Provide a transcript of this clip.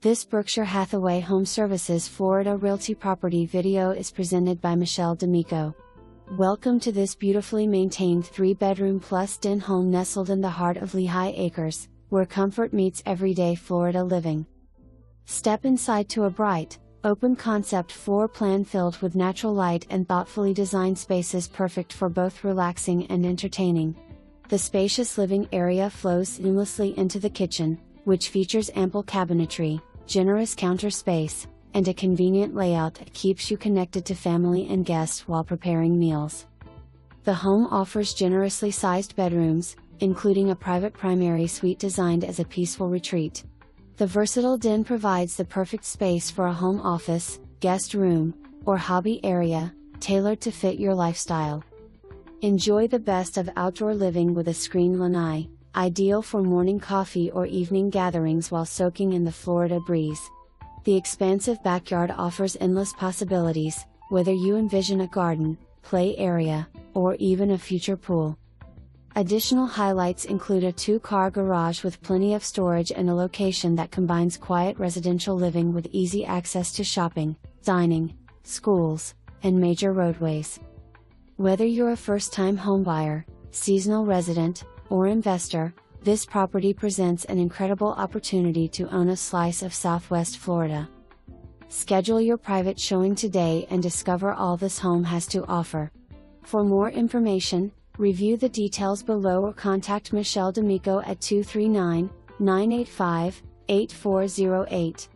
This Berkshire Hathaway HomeServices Florida Realty property video is presented by Michelle D'Amico. Welcome to this beautifully maintained 3-bedroom plus den home nestled in the heart of Lehigh Acres, where comfort meets everyday Florida living. Step inside to a bright, open concept floor plan filled with natural light and thoughtfully designed spaces perfect for both relaxing and entertaining. The spacious living area flows seamlessly into the kitchen, which features ample cabinetry, generous counter space, and a convenient layout that keeps you connected to family and guests while preparing meals. The home offers generously sized bedrooms, including a private primary suite designed as a peaceful retreat. The versatile den provides the perfect space for a home office, guest room, or hobby area, tailored to fit your lifestyle. Enjoy the best of outdoor living with a screened lanai, ideal for morning coffee or evening gatherings while soaking in the Florida breeze. The expansive backyard offers endless possibilities, whether you envision a garden, play area, or even a future pool. Additional highlights include a 2-car garage with plenty of storage and a location that combines quiet residential living with easy access to shopping, dining, schools, and major roadways. Whether you're a first-time homebuyer, seasonal resident, or investor, this property presents an incredible opportunity to own a slice of Southwest Florida. Schedule your private showing today and discover all this home has to offer. For more information, review the details below or contact Michelle D'Amico at 239-985-8408.